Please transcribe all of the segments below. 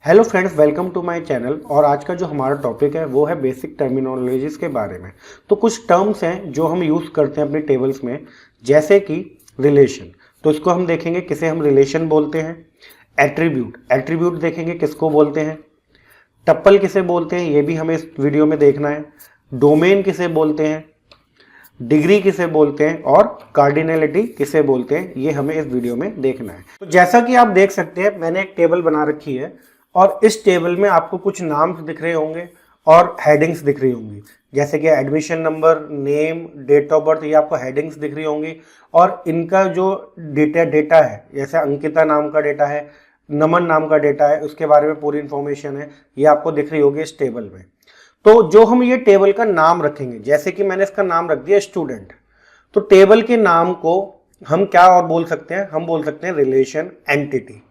Hello friends, welcome to my channel. और आज का जो हमारा टॉपिक है वो है बेसिक टर्मिनोलॉजीज के बारे में। तो कुछ टर्म्स हैं जो हम यूज़ करते हैं अपने टेबल्स में, जैसे कि रिलेशन। तो इसको हम देखेंगे किसे हम रिलेशन बोलते हैं। एट्रीब्यूट, एट्रीब्यूट देखेंगे किसको बोलते हैं। टप्पल किसे बोलते हैं ये भी हमें इस वीडियो में देखना है। डोमेन किसे बोलते हैं, डिग्री किसे बोलते हैं और कार्डिनलिटी किसे बोलते हैं, ये हमें इस वीडियो में देखना है। तो जैसा कि आप देख सकते हैं, मैंने एक टेबल बना रखी है और इस टेबल में आपको कुछ नाम्स दिख रहे होंगे और हेडिंग्स दिख रही होंगी, जैसे कि admission number, name, date of birth, ये आपको हेडिंग्स दिख रही होंगी। और इनका जो डेटा है, जैसे अंकिता नाम का डेटा है, नमन नाम का डेटा है, उसके बारे में पूरी इंफॉर्मेशन है, ये आपको दिख रही होगी इस टेबल में। तो जो हम ये टेबल का नाम रखेंगे, जैसे कि मैंने इसका नाम रख दिया स्टूडेंट, तो टेबल के नाम को हम क्या और बोल सकते हैं, हम बोल सकते हैं रिलेशन एंटिटी।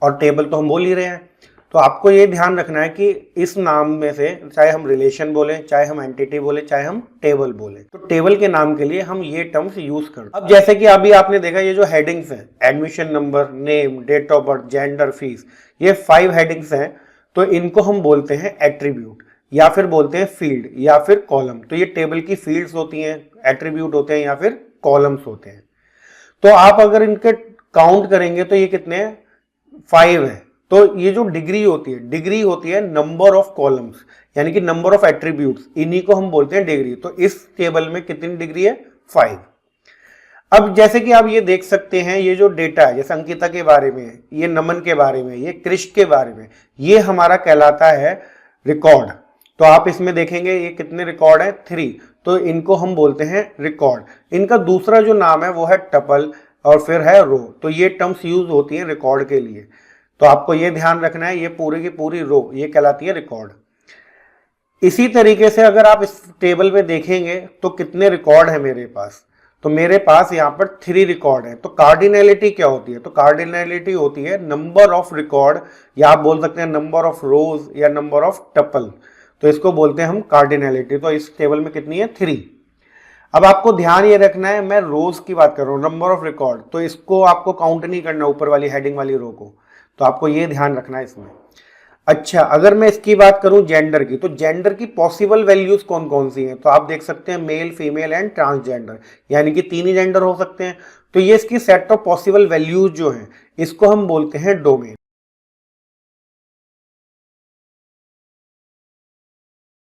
और टेबल तो हम बोल ही रहे हैं, तो आपको ये ध्यान रखना है कि इस नाम में से चाहे हम रिलेशन बोले, चाहे हम एंटिटी बोले, चाहे हम टेबल बोले, तो टेबल के नाम के लिए हम ये टर्म्स यूज करते हैं। अब जैसे कि अभी आपने देखा, ये जो हेडिंग्स हैं, admission number, name, date of birth, gender, fees, ये 5 हेडिंग्स हैं। तो इनको हम बोलते हैं एट्रीब्यूट, या फिर बोलते हैं फील्ड, या फिर कॉलम। तो ये टेबल की फील्ड्स होती हैं, एट्रीब्यूट होते हैं, या फिर कॉलम्स होते हैं। तो आप अगर इनके काउंट करेंगे तो ये कितने हैं, 5 है। तो ये जो डिग्री होती है नंबर ऑफ कॉलम्स, यानी कि नंबर ऑफ एट्रीब्यूट्स, इन्हीं को हम बोलते हैं डिग्री। तो इस टेबल में कितनी डिग्री है, 5। अब जैसे कि आप ये देख सकते हैं, ये जो डेटा है, जैसे अंकिता के बारे में, ये नमन के बारे में, ये कृष के बारे में, ये हमारा कहलाता है रिकॉर्ड। तो आप इसमें देखेंगे ये कितने रिकॉर्ड है, 3। तो इनको हम बोलते हैं रिकॉर्ड। इनका दूसरा जो नाम है वो है टपल और फिर है रो। तो ये टर्म्स यूज होती है रिकॉर्ड के लिए। तो आपको ये ध्यान रखना है, ये पूरी की पूरी रो ये कहलाती है रिकॉर्ड। इसी तरीके से अगर आप इस टेबल में देखेंगे तो कितने रिकॉर्ड है मेरे पास, तो मेरे पास यहाँ पर 3 रिकॉर्ड है। तो कार्डिनलिटी क्या होती है, तो कार्डिनलिटी होती है नंबर ऑफ रिकॉर्ड, या आप बोल सकते हैं नंबर ऑफ रोज या नंबर ऑफ टपल। तो इसको बोलते हैं हम कार्डिनलिटी। तो इस टेबल में कितनी है, 3। अब आपको ध्यान ये रखना है, मैं रोज की बात कर रहा हूँ, नंबर ऑफ रिकॉर्ड, तो इसको आपको काउंट नहीं करना ऊपर वाली हेडिंग वाली रो को। तो आपको ये ध्यान रखना है इसमें। अच्छा, अगर मैं इसकी बात करूं जेंडर की, तो जेंडर की पॉसिबल वैल्यूज कौन कौन सी हैं, तो आप देख सकते हैं मेल, फीमेल एंड ट्रांसजेंडर, यानी कि 3 ही जेंडर हो सकते हैं। तो ये इसकी सेट ऑफ पॉसिबल वैल्यूज जो हैं, इसको हम बोलते हैं डोमेन।